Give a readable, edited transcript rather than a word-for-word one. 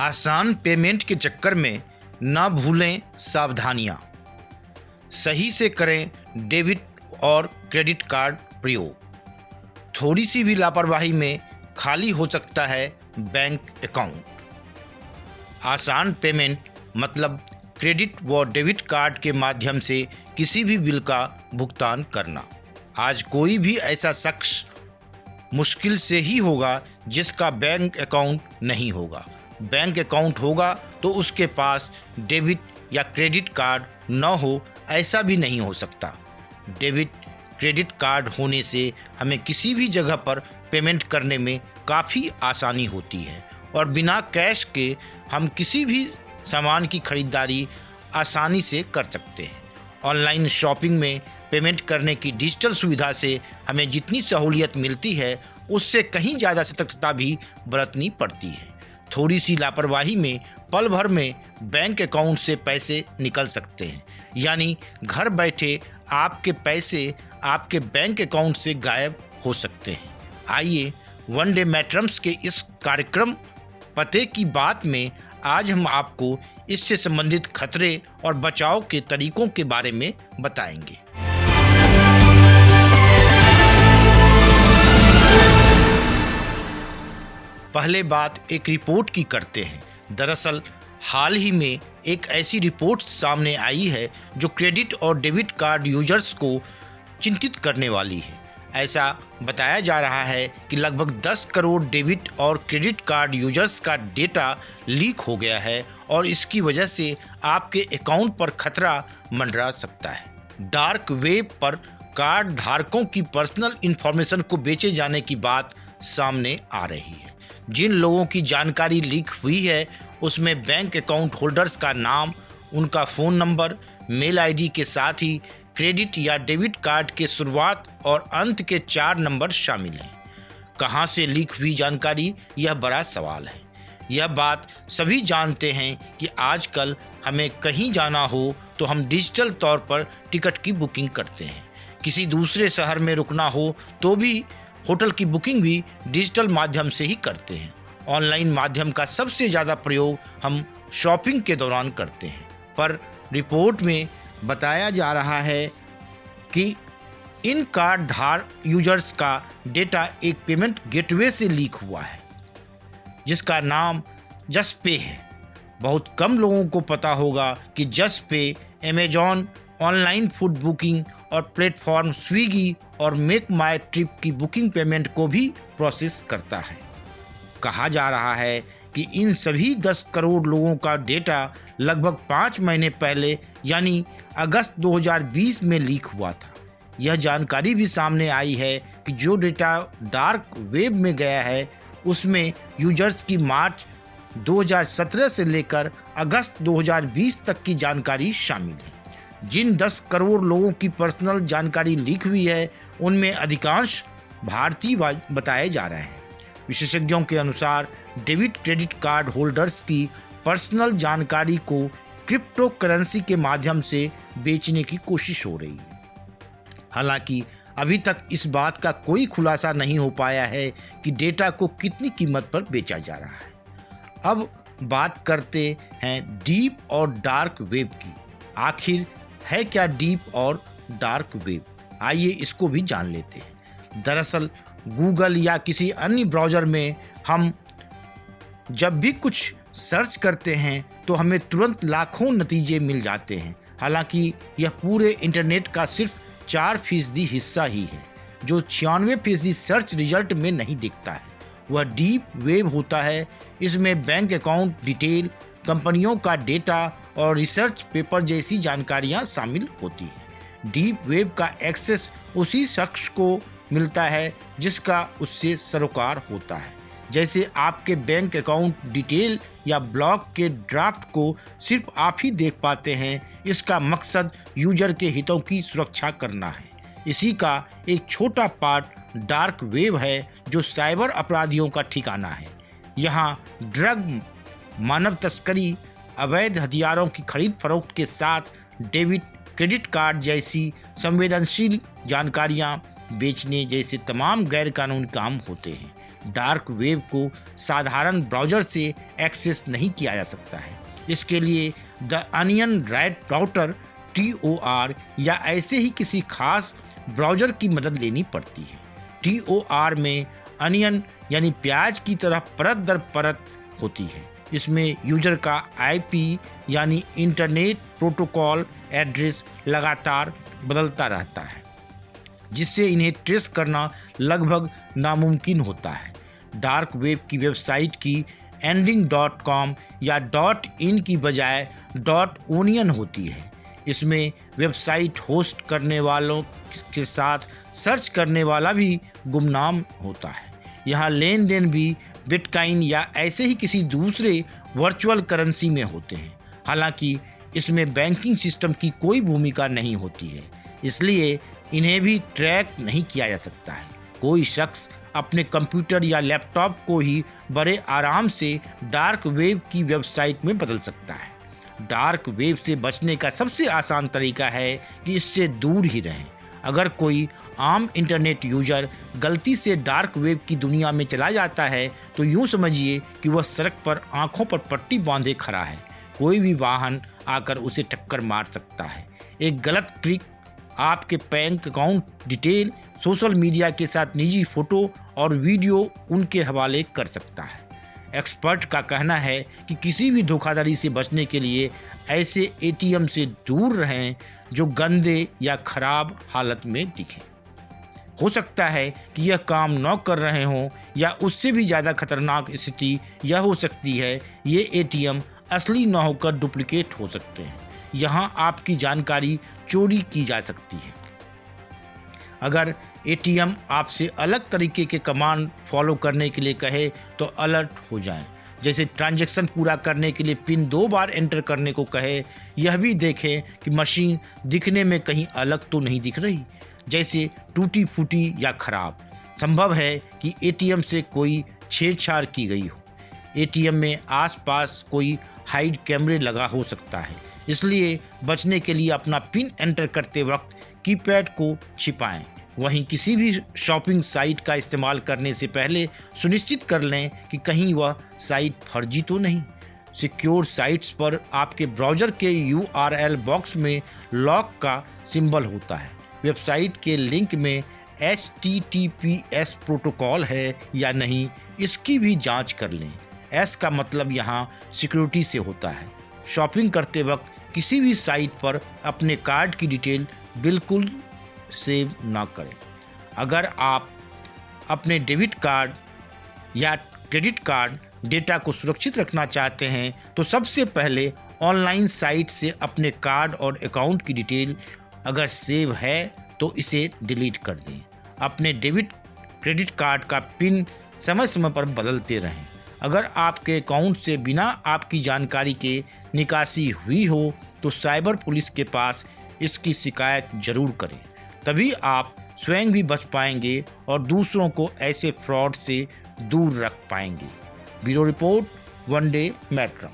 आसान पेमेंट के चक्कर में ना भूलें सावधानियां। सही से करें डेबिट और क्रेडिट कार्ड प्रयोग। थोड़ी सी भी लापरवाही में खाली हो सकता है बैंक अकाउंट। आसान पेमेंट मतलब क्रेडिट व डेबिट कार्ड के माध्यम से किसी भी बिल का भुगतान करना। आज कोई भी ऐसा शख्स मुश्किल से ही होगा जिसका बैंक अकाउंट नहीं होगा। बैंक अकाउंट होगा तो उसके पास डेबिट या क्रेडिट कार्ड न हो, ऐसा भी नहीं हो सकता। डेबिट क्रेडिट कार्ड होने से हमें किसी भी जगह पर पेमेंट करने में काफ़ी आसानी होती है और बिना कैश के हम किसी भी सामान की खरीदारी आसानी से कर सकते हैं। ऑनलाइन शॉपिंग में पेमेंट करने की डिजिटल सुविधा से हमें जितनी सहूलियत मिलती है उससे कहीं ज़्यादा सतर्कता भी बरतनी पड़ती है। थोड़ी सी लापरवाही में पल भर में बैंक अकाउंट से पैसे निकल सकते हैं, यानी घर बैठे आपके पैसे आपके बैंक अकाउंट से गायब हो सकते हैं। आइए वन डे मैट्रम्स के इस कार्यक्रम पते की बात में आज हम आपको इससे संबंधित खतरे और बचाव के तरीकों के बारे में बताएंगे। पहले बात एक रिपोर्ट की करते हैं। दरअसल हाल ही में एक ऐसी रिपोर्ट सामने आई है जो क्रेडिट और डेबिट कार्ड यूजर्स को चिंतित करने वाली है। ऐसा बताया जा रहा है कि लगभग 10 करोड़ डेबिट और क्रेडिट कार्ड यूजर्स का डेटा लीक हो गया है और इसकी वजह से आपके अकाउंट पर खतरा मंडरा सकता है। डार्क वेब पर कार्ड धारकों की पर्सनल इंफॉर्मेशन को बेचे जाने की बात सामने आ रही है। जिन लोगों की जानकारी लीक हुई है उसमें बैंक अकाउंट होल्डर्स का नाम, उनका फ़ोन नंबर, मेल आईडी के साथ ही क्रेडिट या डेबिट कार्ड के शुरुआत और अंत के 4 नंबर शामिल हैं। कहां से लीक हुई जानकारी, यह बड़ा सवाल है। यह बात सभी जानते हैं कि आजकल हमें कहीं जाना हो तो हम डिजिटल तौर पर टिकट की बुकिंग करते हैं। किसी दूसरे शहर में रुकना हो तो भी होटल की बुकिंग भी डिजिटल माध्यम से ही करते हैं। ऑनलाइन माध्यम का सबसे ज़्यादा प्रयोग हम शॉपिंग के दौरान करते हैं, पर रिपोर्ट में बताया जा रहा है कि इन कार्ड धार यूजर्स का डेटा एक पेमेंट गेटवे से लीक हुआ है जिसका नाम जस्टपे है। बहुत कम लोगों को पता होगा कि जस्टपे अमेजॉन, ऑनलाइन फूड बुकिंग और प्लेटफॉर्म स्विगी और मेक माई ट्रिप की बुकिंग पेमेंट को भी प्रोसेस करता है। कहा जा रहा है कि इन सभी 10 करोड़ लोगों का डेटा लगभग 5 महीने पहले यानी अगस्त 2020 में लीक हुआ था। यह जानकारी भी सामने आई है कि जो डेटा डार्क वेब में गया है उसमें यूजर्स की मार्च 2017 से लेकर अगस्त 2020 तक की जानकारी शामिल है। जिन 10 करोड़ लोगों की पर्सनल जानकारी लीक हुई है उनमें अधिकांश भारतीय बताए जा रहे हैं। विशेषज्ञों के अनुसार डेबिट क्रेडिट कार्ड होल्डर्स की पर्सनल जानकारी को क्रिप्टो करेंसी के माध्यम से बेचने की कोशिश हो रही है। हालांकि अभी तक इस बात का कोई खुलासा नहीं हो पाया है कि डेटा को कितनी कीमत पर बेचा जा रहा है। अब बात करते हैं डीप और डार्क वेब की। आखिर है क्या डीप और डार्क वेब? आइए इसको भी जान लेते हैं। दरअसल गूगल या किसी अन्य ब्राउज़र में हम जब भी कुछ सर्च करते हैं तो हमें तुरंत लाखों नतीजे मिल जाते हैं। हालांकि यह पूरे इंटरनेट का सिर्फ 4% हिस्सा ही है जो 96% सर्च रिजल्ट में नहीं दिखता है। वह डीप वेब होता है। इसमें बैंक अकाउंट डिटेल, कंपनियों का डेटा और रिसर्च पेपर जैसी जानकारियां शामिल होती हैं। डीप वेब का एक्सेस उसी शख्स को मिलता है जिसका उससे सरोकार होता है। जैसे आपके बैंक अकाउंट डिटेल या ब्लॉग के ड्राफ्ट को सिर्फ आप ही देख पाते हैं। इसका मकसद यूजर के हितों की सुरक्षा करना है। इसी का एक छोटा पार्ट डार्क वेब है जो साइबर अपराधियों का ठिकाना है। यहाँ ड्रग, मानव तस्करी, अवैध हथियारों की खरीद फरोख्त के साथ डेबिट क्रेडिट कार्ड जैसी संवेदनशील जानकारियां बेचने जैसे तमाम गैर कानूनी काम होते हैं। डार्क वेब को साधारण ब्राउज़र से एक्सेस नहीं किया जा सकता है। इसके लिए द अनियन राउटर TOR या ऐसे ही किसी खास ब्राउज़र की मदद लेनी पड़ती है। TOR में अनियन यानी प्याज की तरह परत दर परत होती है। इसमें यूजर का IP यानी इंटरनेट प्रोटोकॉल एड्रेस लगातार बदलता रहता है, जिससे इन्हें ट्रेस करना लगभग नामुमकिन होता है। डार्क वेब की वेबसाइट की एंडिंग .com या .in की बजाय .onion होती है। इसमें वेबसाइट होस्ट करने वालों के साथ सर्च करने वाला भी गुमनाम होता है। यहाँ लेन देन भी बिटकॉइन या ऐसे ही किसी दूसरे वर्चुअल करेंसी में होते हैं। हालांकि इसमें बैंकिंग सिस्टम की कोई भूमिका नहीं होती है, इसलिए इन्हें भी ट्रैक नहीं किया जा सकता है। कोई शख्स अपने कंप्यूटर या लैपटॉप को ही बड़े आराम से डार्क वेब की वेबसाइट में बदल सकता है। डार्क वेब से बचने का सबसे आसान तरीका है कि इससे दूर ही रहें। अगर कोई आम इंटरनेट यूजर गलती से डार्क वेब की दुनिया में चला जाता है तो यूँ समझिए कि वह सड़क पर आंखों पर पट्टी बांधे खड़ा है। कोई भी वाहन आकर उसे टक्कर मार सकता है। एक गलत क्लिक आपके bank account detail, social media के साथ निजी फोटो और वीडियो उनके हवाले कर सकता है। एक्सपर्ट का कहना है कि किसी भी धोखाधड़ी से बचने के लिए ऐसे ATM से दूर रहें जो गंदे या खराब हालत में दिखें। हो सकता है कि यह काम न कर रहे हों या उससे भी ज़्यादा खतरनाक स्थिति यह हो सकती है, ये ATM असली न होकर डुप्लीकेट हो सकते हैं। यहाँ आपकी जानकारी चोरी की जा सकती है। अगर ATM आपसे अलग तरीके के कमांड फॉलो करने के लिए कहे तो अलर्ट हो जाएं। जैसे ट्रांजैक्शन पूरा करने के लिए पिन 2 बार एंटर करने को कहे। यह भी देखें कि मशीन दिखने में कहीं अलग तो नहीं दिख रही, जैसे टूटी फूटी या खराब। संभव है कि ATM से कोई छेड़छाड़ की गई हो। ATM में आसपास कोई हाइड कैमरे लगा हो सकता है, इसलिए बचने के लिए अपना पिन एंटर करते वक्त कीपैड को छिपाएं। वहीं किसी भी शॉपिंग साइट का इस्तेमाल करने से पहले सुनिश्चित कर लें कि कहीं वह साइट फर्जी तो नहीं। सिक्योर साइट्स पर आपके ब्राउज़र के URL बॉक्स में लॉक का सिंबल होता है। वेबसाइट के लिंक में HTTPS प्रोटोकॉल है या नहीं, इसकी भी जांच कर लें। S का मतलब यहाँ सिक्योरिटी से होता है। शॉपिंग करते वक्त किसी भी साइट पर अपने कार्ड की डिटेल बिल्कुल सेव ना करें। अगर आप अपने डेबिट कार्ड या क्रेडिट कार्ड डेटा को सुरक्षित रखना चाहते हैं तो सबसे पहले ऑनलाइन साइट से अपने कार्ड और अकाउंट की डिटेल अगर सेव है तो इसे डिलीट कर दें। अपने डेबिट क्रेडिट कार्ड का पिन समय समय पर बदलते रहें। अगर आपके अकाउंट से बिना आपकी जानकारी के निकासी हुई हो तो साइबर पुलिस के पास इसकी शिकायत जरूर करें। तभी आप स्वयं भी बच पाएंगे और दूसरों को ऐसे फ्रॉड से दूर रख पाएंगे। ब्यूरो रिपोर्ट, वनडे मैट्रम।